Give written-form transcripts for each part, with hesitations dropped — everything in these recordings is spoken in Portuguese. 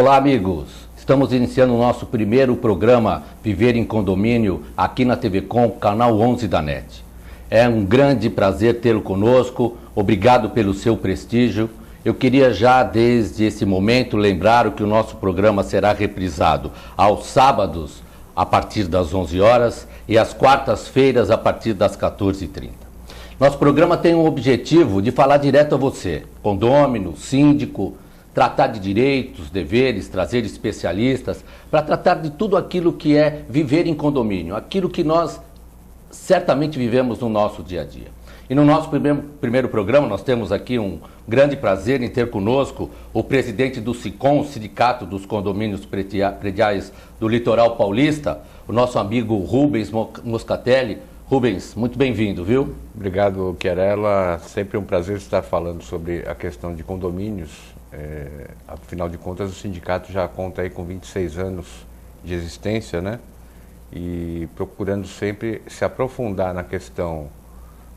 Olá, amigos. Estamos iniciando o nosso primeiro programa Viver em Condomínio aqui na TV Com, canal 11 da NET. É um grande prazer tê-lo conosco. Obrigado pelo seu prestígio. Eu queria já, desde esse momento, lembrar que o nosso programa será reprisado aos sábados, a partir das 11 horas, e às quartas-feiras, a partir das 14h30. Nosso programa tem o objetivo de falar direto a você, condômino, síndico, tratar de direitos, deveres, trazer especialistas, para tratar de tudo aquilo que é viver em condomínio, aquilo que nós certamente vivemos no nosso dia a dia. E no nosso primeiro programa, nós temos aqui um grande prazer em ter conosco o presidente do SICOM, o Sindicato dos Condomínios Prediais do Litoral Paulista, o nosso amigo Rubens Moscatelli. Rubens, muito bem-vindo, viu? Obrigado, Chiarella. Sempre um prazer estar falando sobre a questão de condomínios. Afinal de contas, o sindicato já conta aí com 26 anos de existência, né? E procurando sempre se aprofundar na questão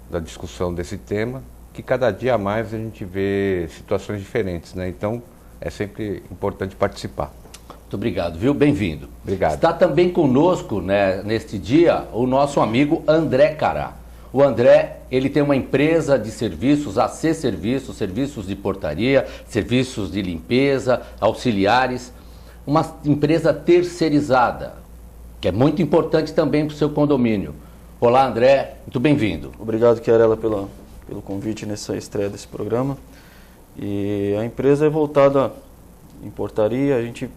da discussão desse tema, que cada dia mais a gente vê situações diferentes, né? Então, é sempre importante participar. Muito obrigado, viu? Bem-vindo. Obrigado. Está também conosco, né, neste dia, o nosso amigo André Cará. O André, ele tem uma empresa de serviços, AC Serviços, serviços de portaria, serviços de limpeza, auxiliares, uma empresa terceirizada, que é muito importante também para o seu condomínio. Olá, André, muito bem-vindo. Obrigado, Chiarella, pelo convite nessa estreia desse programa. E a empresa é voltada em portaria, a gente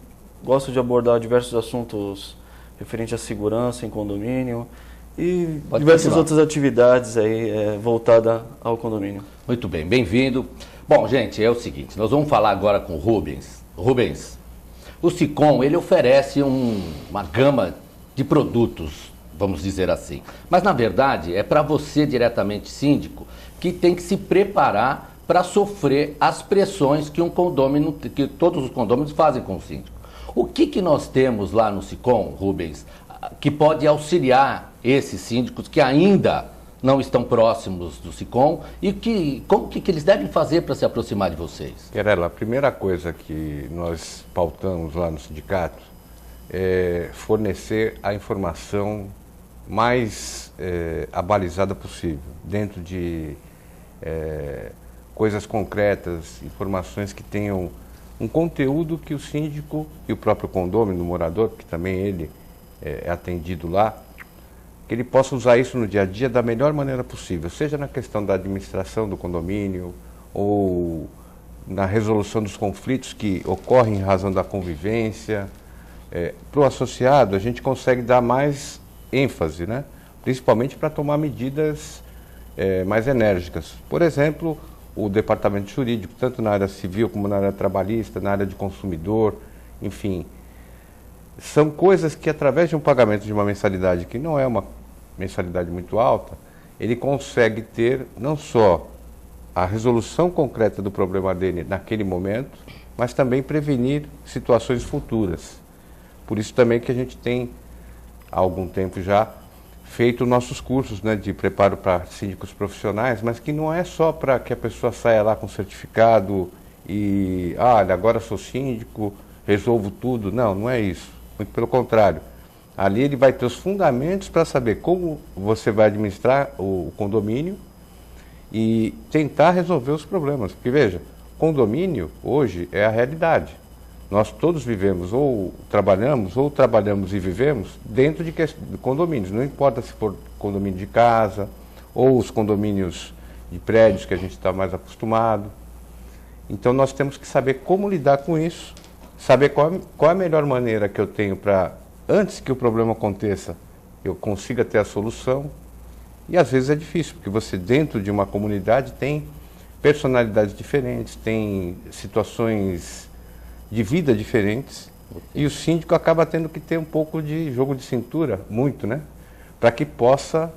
gosta de abordar diversos assuntos referentes à segurança em condomínio e diversas outras atividades aí voltadas ao condomínio. Muito bem, bem-vindo. Bom, gente, é o seguinte, nós vamos falar agora com o Rubens. Rubens, o SICOM, ele oferece uma gama de produtos, vamos dizer assim. Mas, na verdade, é para você diretamente, síndico, que tem que se preparar para sofrer as pressões que que todos os condôminos fazem com o síndico. O que nós temos lá no SICOM, Rubens, que pode auxiliar esses síndicos que ainda não estão próximos do SICOM e como que eles devem fazer para se aproximar de vocês? Chiarella, a primeira coisa que nós pautamos lá no sindicato é fornecer a informação mais abalizada possível, dentro de coisas concretas, informações que tenham um conteúdo que o síndico e o próprio condômino, o morador, que também ele é atendido lá, que ele possa usar isso no dia a dia da melhor maneira possível, seja na questão da administração do condomínio ou na resolução dos conflitos que ocorrem em razão da convivência. Para o associado, a gente consegue dar mais ênfase, né? Principalmente para tomar medidas mais enérgicas. Por exemplo, o departamento jurídico, tanto na área civil como na área trabalhista, na área de consumidor, enfim. São coisas que, através de um pagamento de uma mensalidade, que não é uma mensalidade muito alta, ele consegue ter não só a resolução concreta do problema dele naquele momento, mas também prevenir situações futuras. Por isso também que a gente tem, há algum tempo já, feito nossos cursos, né, de preparo para síndicos profissionais, mas que não é só para que a pessoa saia lá com certificado e, olha, agora sou síndico, resolvo tudo. Não, não é isso. Muito pelo contrário. Ali ele vai ter os fundamentos para saber como você vai administrar o condomínio e tentar resolver os problemas. Porque, veja, condomínio hoje é a realidade. Nós todos vivemos, ou trabalhamos e vivemos dentro de condomínios. Não importa se for condomínio de casa ou os condomínios de prédios que a gente está mais acostumado. Então nós temos que saber como lidar com isso, saber qual é a melhor maneira que eu tenho para, antes que o problema aconteça, eu consiga ter a solução. E às vezes é difícil, porque você dentro de uma comunidade tem personalidades diferentes, tem situações de vida diferentes, e o síndico acaba tendo que ter um pouco de jogo de cintura, muito, né? Para que possa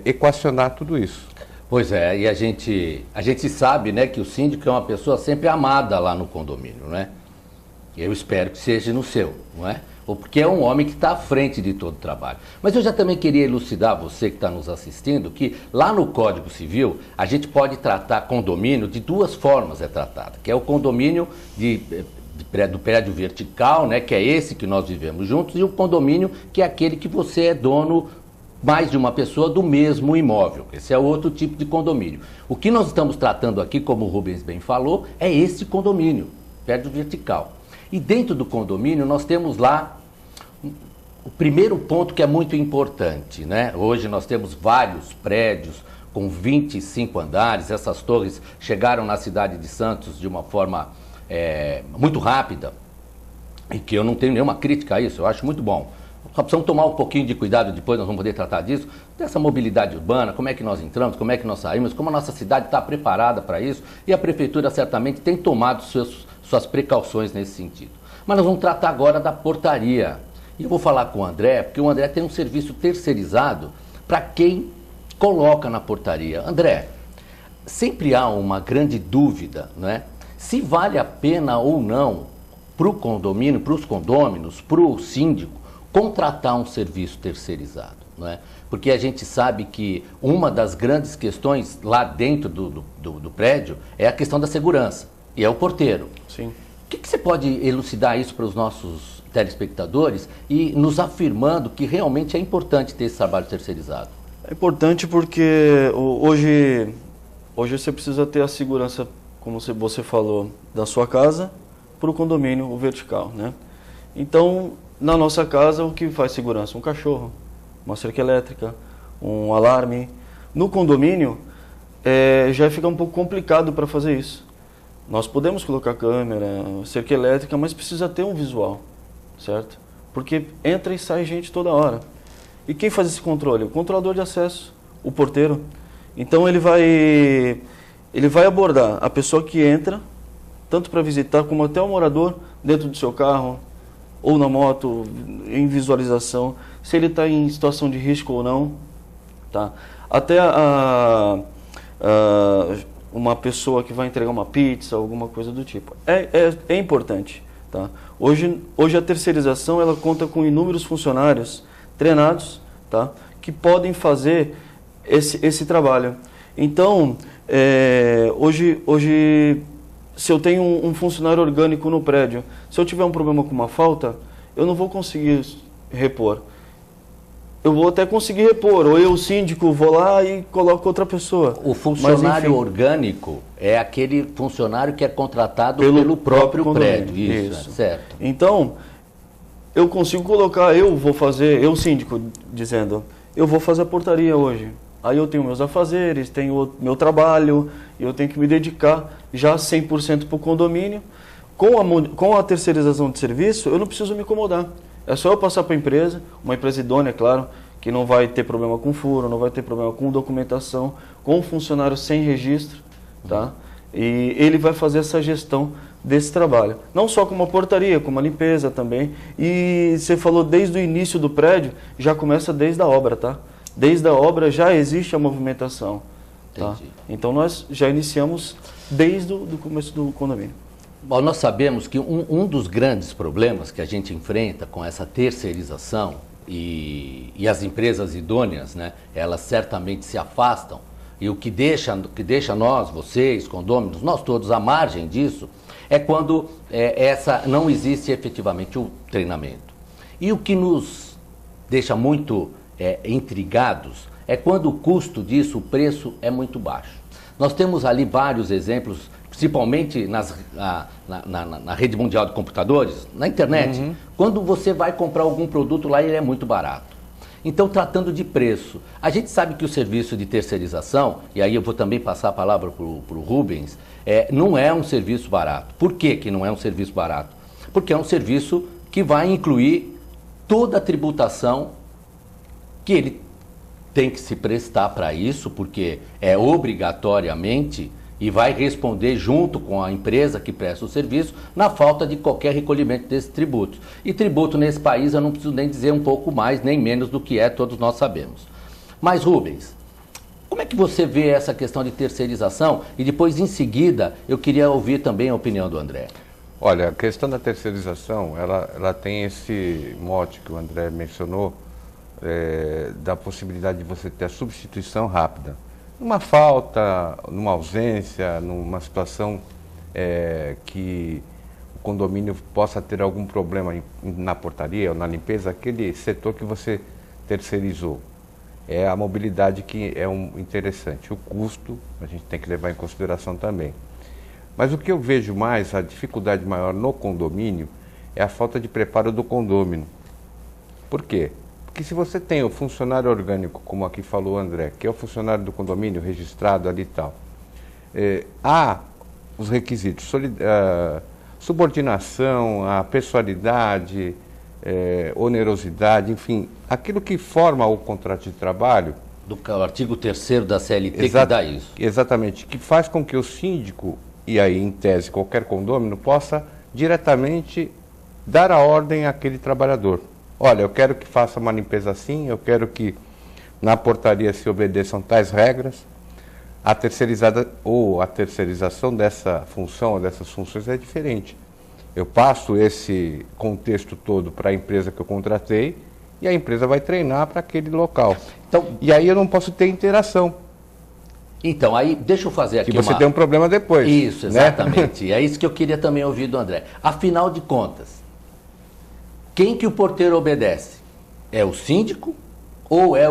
equacionar tudo isso. Pois é, e a gente sabe, né, que o síndico é uma pessoa sempre amada lá no condomínio, né? Eu espero que seja no seu, não é? Ou porque é um homem que está à frente de todo o trabalho. Mas eu já também queria elucidar você que está nos assistindo que lá no Código Civil a gente pode tratar condomínio de duas formas, é tratado, que é o condomínio do prédio vertical, né, que é esse que nós vivemos juntos, e o condomínio, que é aquele que você é dono, mais de uma pessoa, do mesmo imóvel. Esse é outro tipo de condomínio. O que nós estamos tratando aqui, como o Rubens bem falou, é esse condomínio, prédio vertical. E dentro do condomínio nós temos lá o primeiro ponto que é muito importante, né? Hoje nós temos vários prédios com 25 andares, essas torres chegaram na cidade de Santos de uma forma muito rápida, e que eu não tenho nenhuma crítica a isso, eu acho muito bom. Só precisamos tomar um pouquinho de cuidado, depois nós vamos poder tratar disso, dessa mobilidade urbana, como é que nós entramos, como é que nós saímos, como a nossa cidade está preparada para isso, e a prefeitura certamente tem tomado suas precauções nesse sentido. Mas nós vamos tratar agora da portaria. E eu vou falar com o André, porque o André tem um serviço terceirizado para quem coloca na portaria. André, sempre há uma grande dúvida, né? Se vale a pena ou não para o condomínio, para os condôminos, para o síndico, contratar um serviço terceirizado, não é? Porque a gente sabe que uma das grandes questões lá dentro do prédio é a questão da segurança, e é o porteiro. Sim. O que você pode elucidar isso para os nossos telespectadores e nos afirmando que realmente é importante ter esse trabalho terceirizado? É importante porque hoje você precisa ter a segurança, como você falou, da sua casa para o condomínio, o vertical, né? Então, na nossa casa, o que faz segurança? Um cachorro, uma cerca elétrica, um alarme. No condomínio, já fica um pouco complicado para fazer isso. Nós podemos colocar câmera, cerca elétrica, mas precisa ter um visual, certo? Porque entra e sai gente toda hora. E quem faz esse controle? O controlador de acesso, o porteiro. Então ele vai abordar a pessoa que entra, tanto para visitar como até o morador, dentro do seu carro, ou na moto, em visualização, se ele está em situação de risco ou não. Tá? Até uma pessoa que vai entregar uma pizza, alguma coisa do tipo. É importante. Tá? Hoje a terceirização ela conta com inúmeros funcionários treinados, tá? Que podem fazer esse trabalho. Então, hoje, se eu tenho um funcionário orgânico no prédio, se eu tiver um problema com uma falta, eu não vou conseguir repor. Eu vou até conseguir repor, ou eu, síndico, vou lá e coloco outra pessoa. O funcionário orgânico é aquele funcionário que é contratado pelo próprio prédio. Isso. Certo. Então, eu consigo colocar, eu, síndico, dizendo, eu vou fazer a portaria hoje. Aí eu tenho meus afazeres, tenho o meu trabalho, eu tenho que me dedicar já 100% para o condomínio. Com a terceirização de serviço, eu não preciso me incomodar. É só eu passar para a empresa, uma empresa idônea, claro, que não vai ter problema com furo, não vai ter problema com documentação, com um funcionário sem registro, tá? E ele vai fazer essa gestão desse trabalho. Não só com uma portaria, com uma limpeza também. E você falou desde o início do prédio, já começa desde a obra, tá? Desde a obra já existe a movimentação. Tá? Então nós já iniciamos desde o começo do condomínio. Bom, nós sabemos que um dos grandes problemas que a gente enfrenta com essa terceirização e as empresas idôneas, né, elas certamente se afastam, e o que deixa nós, vocês, condôminos, nós todos à margem disso, é quando não existe efetivamente o treinamento. E o que nos deixa muito intrigados é quando o custo disso, o preço é muito baixo. Nós temos ali vários exemplos, principalmente na rede mundial de computadores, na internet. Quando você vai comprar algum produto lá, ele é muito barato. Então, tratando de preço, a gente sabe que o serviço de terceirização, e aí eu vou também passar a palavra para o Rubens, não é um serviço barato. Por que que não é um serviço barato? Porque é um serviço que vai incluir toda a tributação que ele tem que se prestar para isso, porque é obrigatoriamente, e vai responder junto com a empresa que presta o serviço na falta de qualquer recolhimento desses tributos. E tributo nesse país, eu não preciso nem dizer um pouco mais, nem menos do que todos nós sabemos. Mas, Rubens, como é que você vê essa questão de terceirização? E depois, em seguida, eu queria ouvir também a opinião do André. Olha, a questão da terceirização, ela tem esse mote que o André mencionou, da possibilidade de você ter a substituição rápida. Numa falta, numa ausência, numa situação que o condomínio possa ter algum problema na portaria ou na limpeza, aquele setor que você terceirizou. É a mobilidade que é interessante. O custo a gente tem que levar em consideração também. Mas o que eu vejo mais, a dificuldade maior no condomínio, é a falta de preparo do condômino. Por quê? Porque se você tem o funcionário orgânico, como aqui falou o André, que é o funcionário do condomínio registrado ali e tal, há os requisitos, subordinação, a pessoalidade, onerosidade, enfim, aquilo que forma o contrato de trabalho. Do artigo 3º da CLT que dá isso. Exatamente, que faz com que o síndico, e aí em tese qualquer condômino, possa diretamente dar a ordem àquele trabalhador. Olha, eu quero que faça uma limpeza assim, eu quero que na portaria se obedeçam tais regras. A terceirizada ou a terceirização dessa função ou dessas funções é diferente. Eu passo esse contexto todo para a empresa que eu contratei e a empresa vai treinar para aquele local. Então, e aí eu não posso ter interação. Então, aí deixa eu fazer aqui que você tem um problema depois. Isso, exatamente. Né? É isso que eu queria também ouvir do André. Afinal de contas, quem que o porteiro obedece? É o síndico ou é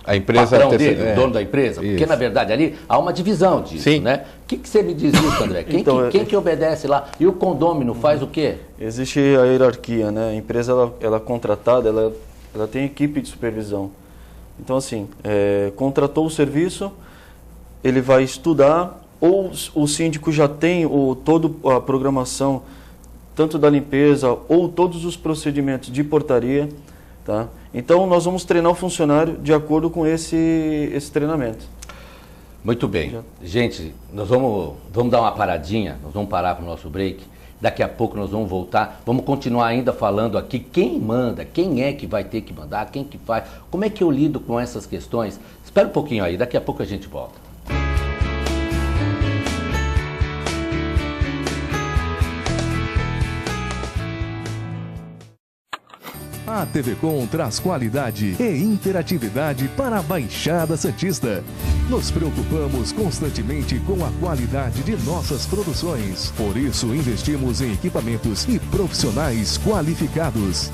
a empresa patrão dele, o dono da empresa? Isso. Porque, na verdade, ali há uma divisão disso, Sim. né? O que você me diz isso, André? Quem que obedece lá? E o condômino faz o quê? Existe a hierarquia, né? A empresa, ela é contratada, ela tem equipe de supervisão. Então, assim, contratou o serviço, ele vai estudar, ou o síndico já tem toda a programação, tanto da limpeza ou todos os procedimentos de portaria, tá? Então, nós vamos treinar o funcionário de acordo com esse treinamento. Muito bem. Gente, nós vamos dar uma paradinha, nós vamos parar para o nosso break. Daqui a pouco nós vamos voltar, vamos continuar ainda falando aqui quem manda, quem é que vai ter que mandar, quem que faz, como é que eu lido com essas questões. Espera um pouquinho aí, daqui a pouco a gente volta. A TV Com traz qualidade e interatividade para a Baixada Santista. Nos preocupamos constantemente com a qualidade de nossas produções. Por isso, investimos em equipamentos e profissionais qualificados.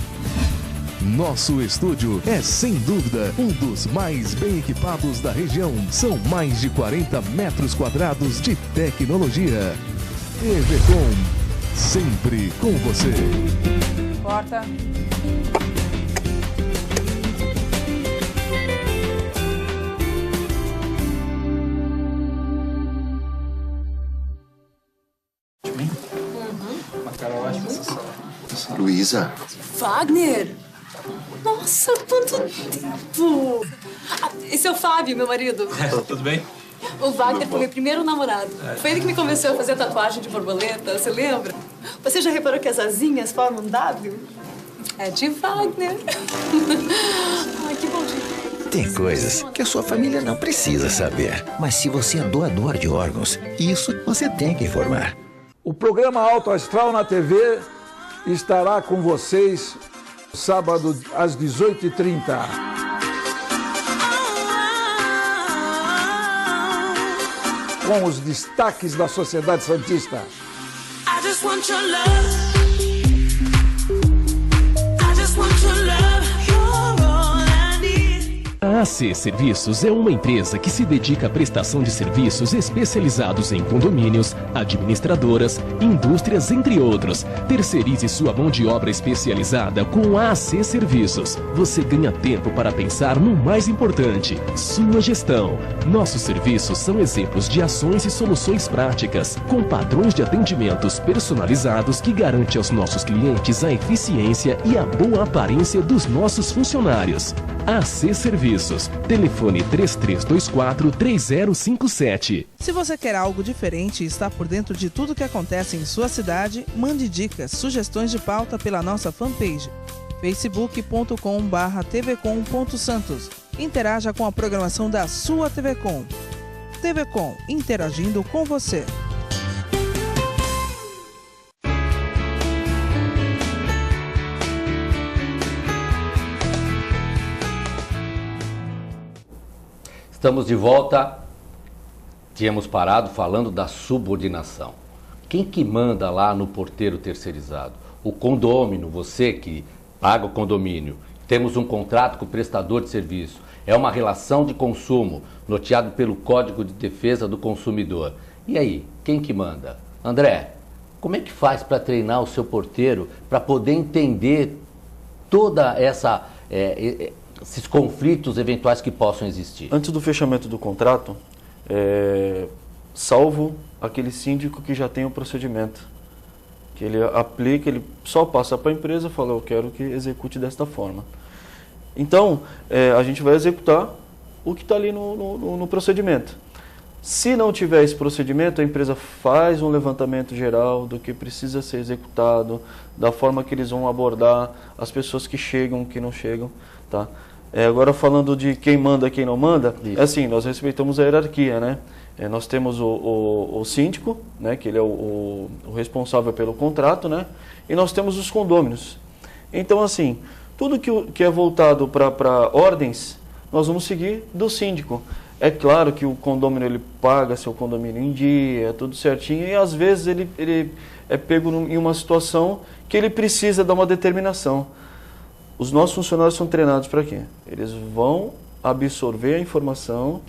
Nosso estúdio é, sem dúvida, um dos mais bem equipados da região. São mais de 40 metros quadrados de tecnologia. TV Com, sempre com você. Porta. Luísa. Wagner! Nossa, quanto tempo! Esse é o Fábio, meu marido. Tudo bem? O Wagner foi meu primeiro namorado. Foi ele que me convenceu a fazer tatuagem de borboleta, você lembra? Você já reparou que as asinhas formam um W? É de Wagner. Ai, que bom dia. Tem coisas que a sua família não precisa saber. Mas se você é doador de órgãos, isso você tem que informar. O programa Alto Astral na TV estará com vocês sábado às 18h30. Com os destaques da Sociedade Santista. I just want your love. I just want your love. You're all I need. A AC Serviços é uma empresa que se dedica à prestação de serviços especializados em condomínios, administradoras, indústrias, entre outros. Terceirize sua mão de obra especializada com a AC Serviços. Você ganha tempo para pensar no mais importante, sua gestão. Nossos serviços são exemplos de ações e soluções práticas, com padrões de atendimentos personalizados que garante aos nossos clientes a eficiência e a boa aparência dos nossos funcionários. AC Serviços. Telefone 3324-3057. Se você quer algo diferente e está por dentro de tudo que acontece em sua cidade, mande dicas, sugestões de pauta pela nossa fanpage facebook.com/tvcom.santos. Interaja com a programação da sua TV Com. TV Com, interagindo com você. Estamos de volta. Tínhamos parado falando da subordinação. quem que manda lá no porteiro terceirizado? O condômino, você que paga o condomínio. Temos um contrato com o prestador de serviço. É uma relação de consumo, norteado pelo Código de Defesa do Consumidor. E aí, quem que manda? André, como é que faz para treinar o seu porteiro para poder entender toda esses conflitos eventuais que possam existir? Antes do fechamento do contrato, salvo aquele síndico que já tem o procedimento, que ele aplica, ele só passa para a empresa e fala, eu quero que execute desta forma. Então, a gente vai executar o que está ali no procedimento. Se não tiver esse procedimento, a empresa faz um levantamento geral do que precisa ser executado, da forma que eles vão abordar as pessoas que chegam, que não chegam. Tá? Agora, falando de quem manda, quem não manda, é assim, nós respeitamos a hierarquia, né? Nós temos o síndico, né, que ele é o responsável pelo contrato, né? E nós temos os condôminos. Então, assim, tudo que é voltado para ordens, nós vamos seguir do síndico. É claro que o condômino ele paga seu condomínio em dia, tudo certinho, e às vezes ele é pego em uma situação que ele precisa dar uma determinação. Os nossos funcionários são treinados para quê? Eles vão absorver a informação,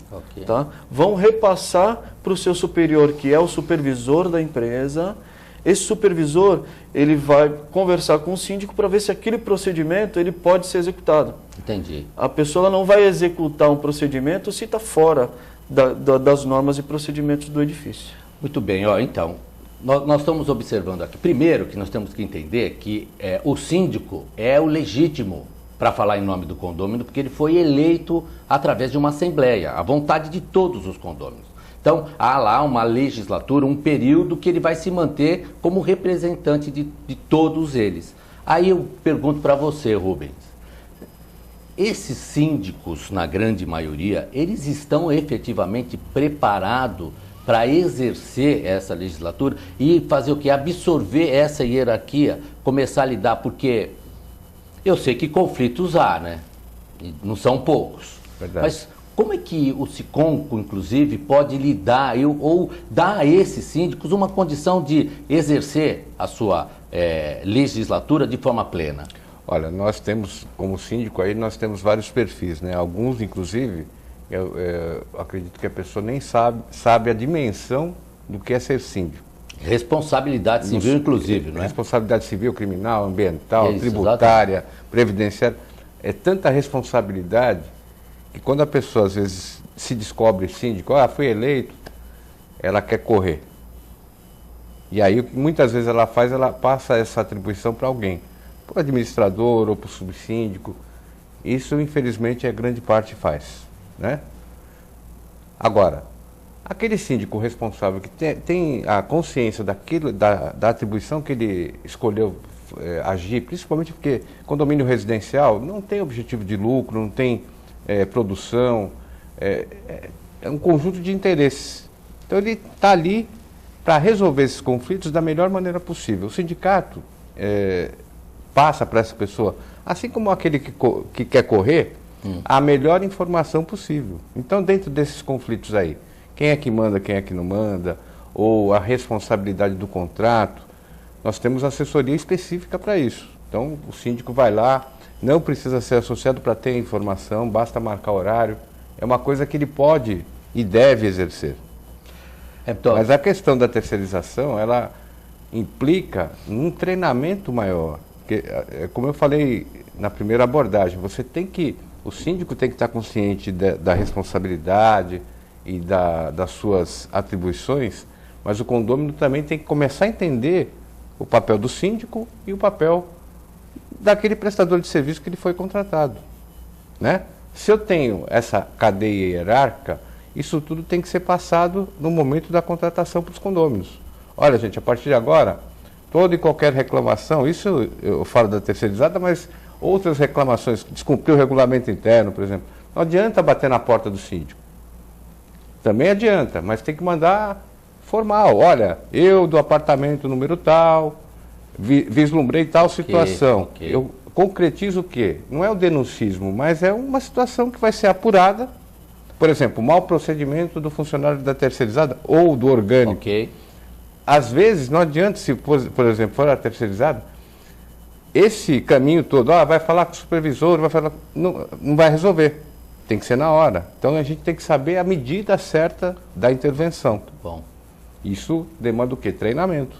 tá? Vão repassar para o seu superior, que é o supervisor da empresa. Esse supervisor ele vai conversar com o síndico para ver se aquele procedimento ele pode ser executado. Entendi. A pessoa ela não vai executar um procedimento se está fora das normas e procedimentos do edifício. Muito bem, então, nós estamos observando aqui, primeiro que nós temos que entender que o síndico é o legítimo para falar em nome do condômino, porque ele foi eleito através de uma assembleia, a vontade de todos os condôminos. Então, há lá uma legislatura, um período que ele vai se manter como representante de todos eles. Aí eu pergunto para você, Rubens, esses síndicos, na grande maioria, eles estão efetivamente preparados para exercer essa legislatura e fazer o quê? Absorver essa hierarquia, começar a lidar, porque eu sei que conflitos há, né? E não são poucos. Verdade. Mas como é que o Siconco, inclusive, pode lidar ou dar a esses síndicos uma condição de exercer a sua legislatura de forma plena? Olha, nós temos, como síndico aí, nós temos vários perfis, né? Alguns, inclusive, eu acredito que a pessoa nem sabe a dimensão do que é ser síndico. Responsabilidade civil, inclusive, não é? Responsabilidade civil, criminal, ambiental, tributária, previdenciária. É tanta responsabilidade que quando a pessoa, às vezes, se descobre síndico, foi eleito, ela quer correr. E aí, o que muitas vezes ela faz, ela passa essa atribuição para alguém, para o administrador ou para o subsíndico. Isso, infelizmente, a grande parte faz, né? Agora, aquele síndico responsável que tem a consciência daquilo, da atribuição que ele escolheu agir, principalmente porque condomínio residencial não tem objetivo de lucro, não tem produção, é um conjunto de interesses. Então ele está ali para resolver esses conflitos da melhor maneira possível. O sindicato passa para essa pessoa, assim como aquele que quer correr, a melhor informação possível. Então, dentro desses conflitos aí, quem é que manda, quem é que não manda, ou a responsabilidade do contrato, nós temos assessoria específica para isso. Então, o síndico vai lá, não precisa ser associado para ter informação, basta marcar horário. É uma coisa que ele pode e deve exercer. Então, mas a questão da terceirização, ela implica um treinamento maior. Porque, como eu falei na primeira abordagem, o síndico tem que estar consciente da responsabilidade e das suas atribuições, mas o condômino também tem que começar a entender o papel do síndico e o papel daquele prestador de serviço que ele foi contratado, né? Se eu tenho essa cadeia hierárquica, isso tudo tem que ser passado no momento da contratação para os condôminos. Olha, gente, a partir de agora, toda e qualquer reclamação, isso eu falo da terceirizada, mas outras reclamações, descumprir o regulamento interno, por exemplo, não adianta bater na porta do síndico. Também adianta, mas tem que mandar formal. Olha, eu do apartamento número tal, vislumbrei tal situação. Eu concretizo o quê? Não é o denuncismo, mas é uma situação que vai ser apurada. Por exemplo, mau procedimento do funcionário da terceirizada ou do orgânico. às vezes não adianta, se por exemplo for terceirizado, esse caminho todo, vai falar com o supervisor, não vai resolver. Tem que ser na hora. Então a gente tem que saber a medida certa da intervenção. Bom. Isso demanda o quê? Treinamento.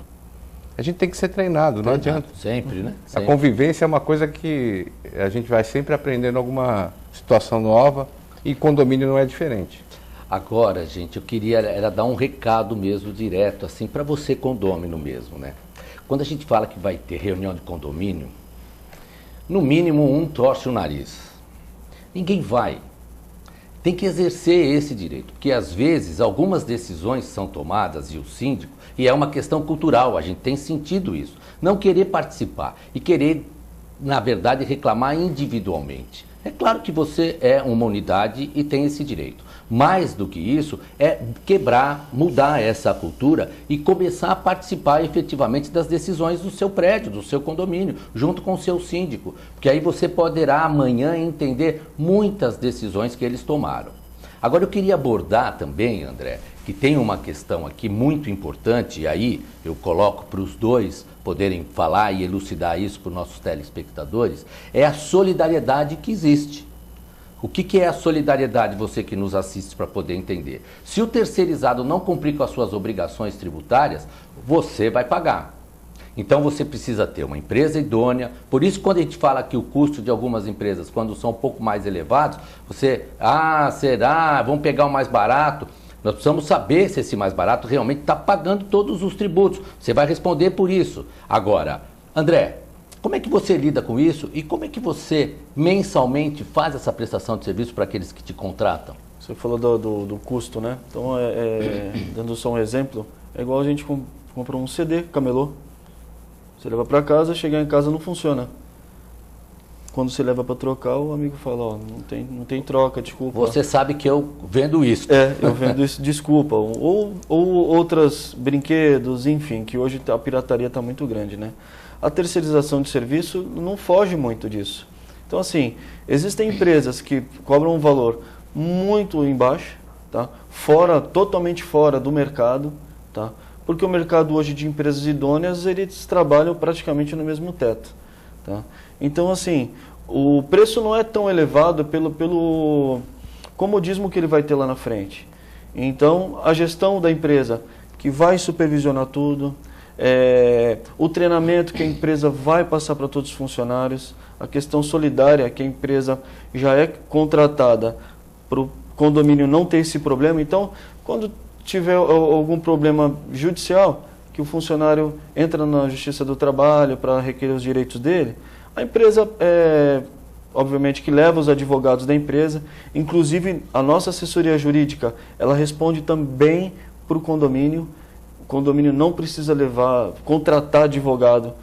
A gente tem que ser treinado, não adianta. Sempre, né? A convivência é uma coisa que a gente vai sempre aprendendo alguma situação nova e condomínio não é diferente. Agora, gente, eu queria era dar um recado mesmo direto, assim, para você condômino mesmo, né? Quando a gente fala que vai ter reunião de condomínio, no mínimo um torce o nariz. Ninguém vai. Tem que exercer esse direito, porque às vezes algumas decisões são tomadas e o síndico, e é uma questão cultural, a gente tem sentido isso, não querer participar e querer, na verdade, reclamar individualmente. É claro que você é uma unidade e tem esse direito. Mais do que isso, é quebrar, mudar essa cultura e começar a participar efetivamente das decisões do seu prédio, do seu condomínio, junto com o seu síndico. Porque aí você poderá amanhã entender muitas decisões que eles tomaram. Agora eu queria abordar também, André, que tem uma questão aqui muito importante, e aí eu coloco para os dois poderem falar e elucidar isso para os nossos telespectadores, é a solidariedade que existe. O que é a solidariedade, você que nos assiste, para poder entender? Se o terceirizado não cumprir com as suas obrigações tributárias, você vai pagar. Então você precisa ter uma empresa idônea. Por isso, quando a gente fala que o custo de algumas empresas, quando são um pouco mais elevados, você, será? Vamos pegar o mais barato? Nós precisamos saber se esse mais barato realmente está pagando todos os tributos. Você vai responder por isso. Agora, André, como é que você lida com isso e como é que você mensalmente faz essa prestação de serviço para aqueles que te contratam? Você falou do custo, né? Então, dando só um exemplo, é igual a gente compra um CD, camelô. Você leva para casa, chegar em casa não funciona. Quando você leva para trocar, o amigo fala, não tem troca, desculpa. Você sabe que eu vendo isso. Eu vendo isso, desculpa. Ou outros brinquedos, enfim, que hoje a pirataria está muito grande, né? A terceirização de serviço não foge muito disso. Então, assim, existem empresas que cobram um valor muito embaixo, tá? Totalmente fora do mercado, tá? Porque o mercado hoje de empresas idôneas, eles trabalham praticamente no mesmo teto, tá? Então, assim, o preço não é tão elevado pelo comodismo que ele vai ter lá na frente. Então, a gestão da empresa, que vai supervisionar tudo, o treinamento que a empresa vai passar para todos os funcionários, a questão solidária, que a empresa já é contratada para o condomínio não ter esse problema. Então, quando tiver algum problema judicial, que o funcionário entra na Justiça do Trabalho para requerer os direitos dele, a empresa, obviamente, que leva os advogados da empresa, inclusive a nossa assessoria jurídica, ela responde também para o condomínio. O condomínio não precisa contratar advogado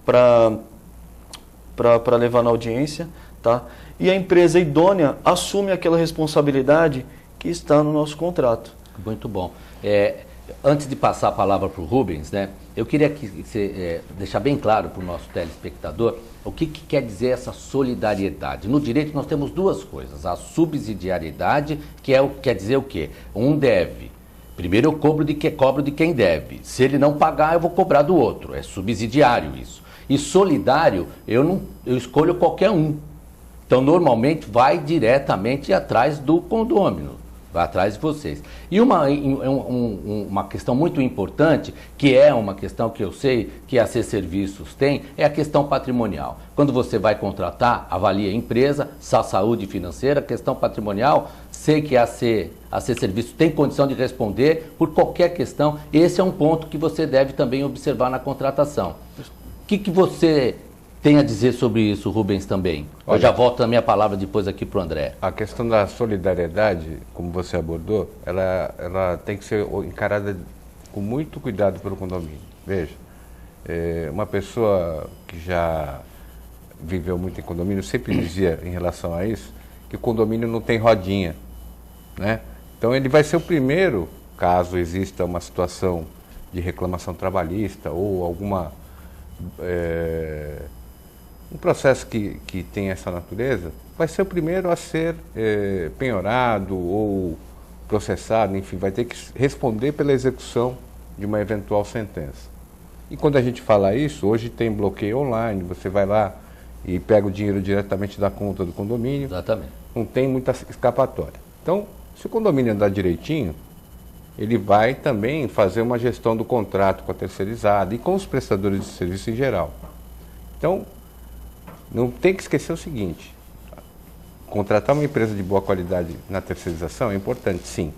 para levar na audiência, tá? E a empresa idônea assume aquela responsabilidade que está no nosso contrato. Muito bom. Antes de passar a palavra para o Rubens, né, eu queria que você deixar bem claro para o nosso telespectador o que quer dizer essa solidariedade. No direito nós temos duas coisas. A subsidiariedade, que quer dizer o quê? Um deve. Primeiro eu cobro de quem deve. Se ele não pagar, eu vou cobrar do outro. É subsidiário isso. E solidário, eu escolho qualquer um. Então, normalmente, vai diretamente atrás do condômino. Vai atrás de vocês. E uma questão muito importante, que é uma questão que eu sei que a C Serviços tem, é a questão patrimonial. Quando você vai contratar, avalia a empresa, saúde financeira, questão patrimonial, sei que a C Serviços tem condição de responder por qualquer questão. Esse é um ponto que você deve também observar na contratação. O que você tem a dizer sobre isso, Rubens, também? Eu já volto a minha palavra depois aqui para o André. A questão da solidariedade, como você abordou, ela tem que ser encarada com muito cuidado pelo condomínio. Veja, uma pessoa que já viveu muito em condomínio sempre dizia em relação a isso, que o condomínio não tem rodinha, né? Então ele vai ser o primeiro, caso exista uma situação de reclamação trabalhista ou alguma... um processo que tem essa natureza, vai ser o primeiro a ser penhorado ou processado, enfim, vai ter que responder pela execução de uma eventual sentença. E quando a gente fala isso, hoje tem bloqueio online, você vai lá e pega o dinheiro diretamente da conta do condomínio. Exatamente. Não tem muita escapatória. Então, se o condomínio andar direitinho, ele vai também fazer uma gestão do contrato com a terceirizada e com os prestadores de serviço em geral. Então, não tem que esquecer o seguinte, contratar uma empresa de boa qualidade na terceirização é importante, sim.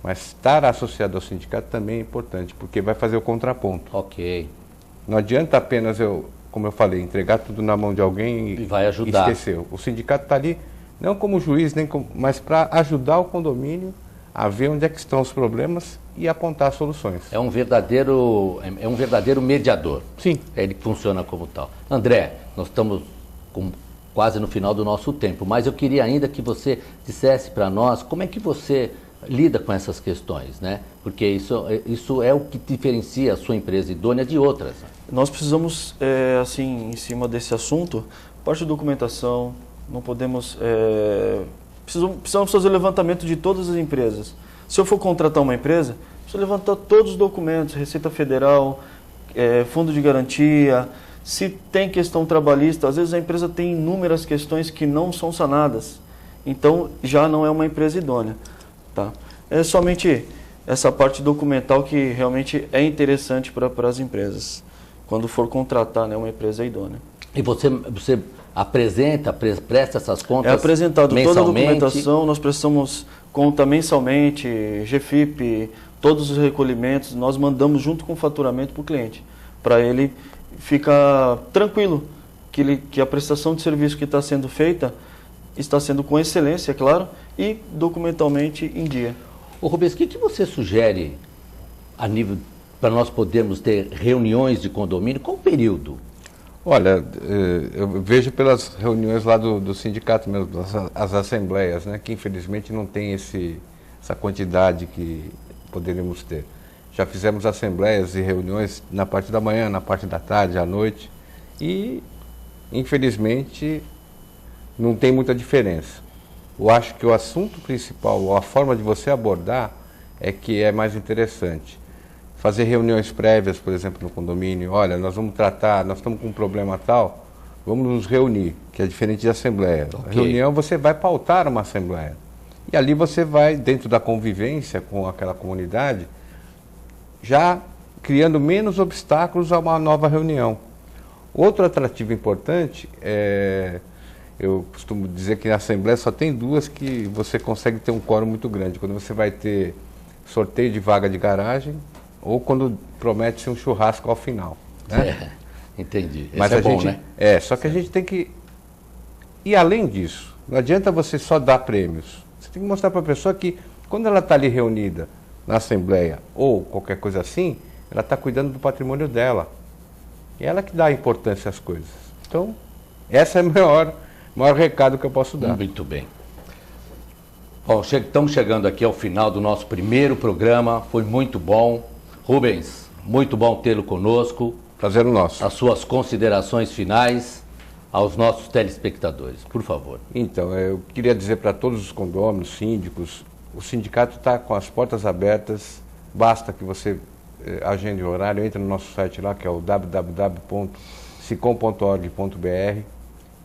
Mas estar associado ao sindicato também é importante, porque vai fazer o contraponto. Ok. Não adianta apenas como eu falei, entregar tudo na mão de alguém E vai ajudar. e esquecer. O sindicato está ali, não como juiz, mas para ajudar o condomínio a ver onde é que estão os problemas e apontar soluções. É um verdadeiro mediador. Sim. Ele funciona como tal. André, nós estamos quase no final do nosso tempo, mas eu queria ainda que você dissesse para nós como é que você lida com essas questões, né? Porque isso é o que diferencia a sua empresa idônea de outras. Nós precisamos, assim, em cima desse assunto, parte de documentação, não podemos... Precisamos fazer o levantamento de todas as empresas. Se eu for contratar uma empresa, preciso levantar todos os documentos, Receita Federal, Fundo de Garantia. Se tem questão trabalhista, às vezes a empresa tem inúmeras questões que não são sanadas. Então, já não é uma empresa idônea. Tá? É somente essa parte documental que realmente é interessante para as empresas, quando for contratar, né, uma empresa idônea. E você presta essas contas É apresentado mensalmente? toda a documentação, nós prestamos conta mensalmente, GFIP, todos os recolhimentos, nós mandamos junto com o faturamento para o cliente, para ele ficar tranquilo que a prestação de serviço que está sendo feita está sendo com excelência, é claro, e documentalmente em dia. Ô Rubens, o que você sugere a nível para nós podermos ter reuniões de condomínio? Qual o período? Olha, eu vejo pelas reuniões lá do sindicato mesmo, as assembleias, né, que infelizmente não tem essa quantidade que poderíamos ter. Já fizemos assembleias e reuniões na parte da manhã, na parte da tarde, à noite, e infelizmente não tem muita diferença. Eu acho que o assunto principal, ou a forma de você abordar, é que é mais interessante. Fazer reuniões prévias, por exemplo, no condomínio. Olha, nós vamos tratar, nós estamos com um problema tal, vamos nos reunir, que é diferente de assembleia. Okay. A reunião você vai pautar uma assembleia. E ali você vai, dentro da convivência com aquela comunidade, já criando menos obstáculos a uma nova reunião. Outro atrativo importante eu costumo dizer que na Assembleia só tem duas que você consegue ter um quórum muito grande. Quando você vai ter sorteio de vaga de garagem ou quando promete-se um churrasco ao final. Né? Entendi. Mas esse é bom, gente, né? Só que a gente tem que... E além disso, não adianta você só dar prêmios. Você tem que mostrar para a pessoa que quando ela está ali reunida na Assembleia ou qualquer coisa assim, ela está cuidando do patrimônio dela. E ela que dá importância às coisas. Então, esse é o maior recado que eu posso dar. Muito bem. Bom, estamos chegando aqui ao final do nosso primeiro programa. Foi muito bom. Rubens, muito bom tê-lo conosco. Prazer nosso. As suas considerações finais aos nossos telespectadores, por favor. Então, eu queria dizer para todos os condôminos, síndicos, o sindicato está com as portas abertas. Basta que você agende o horário, entre no nosso site lá, que é o www.sicom.org.br.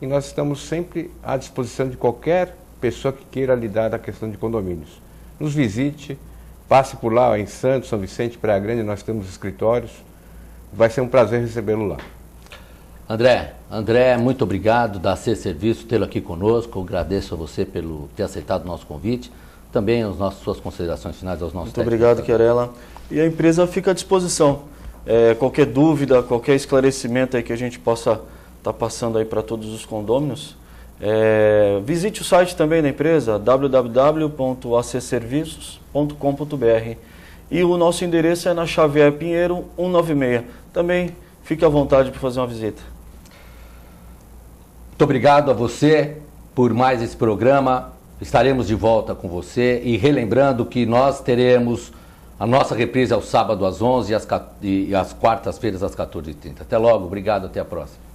E nós estamos sempre à disposição de qualquer pessoa que queira lidar da questão de condomínios. Nos visite, passe por lá em Santos, São Vicente, Praia Grande, nós temos escritórios. Vai ser um prazer recebê-lo lá. André, muito obrigado da AC Serviço tê-lo aqui conosco. Eu agradeço a você pelo ter aceitado o nosso convite. Também suas considerações finais aos nossos Muito obrigado, Querela. E a empresa fica à disposição. Qualquer dúvida, qualquer esclarecimento aí que a gente possa estar passando aí para todos os condôminos, visite o site também da empresa, www.acserviços.com.br, e o nosso endereço é na Xavier Pinheiro 196. Também fique à vontade para fazer uma visita. Muito obrigado a você por mais esse programa. Estaremos de volta com você e relembrando que nós teremos a nossa reprise ao sábado às 11 e às quartas-feiras às 14h30. Até logo, obrigado, até a próxima.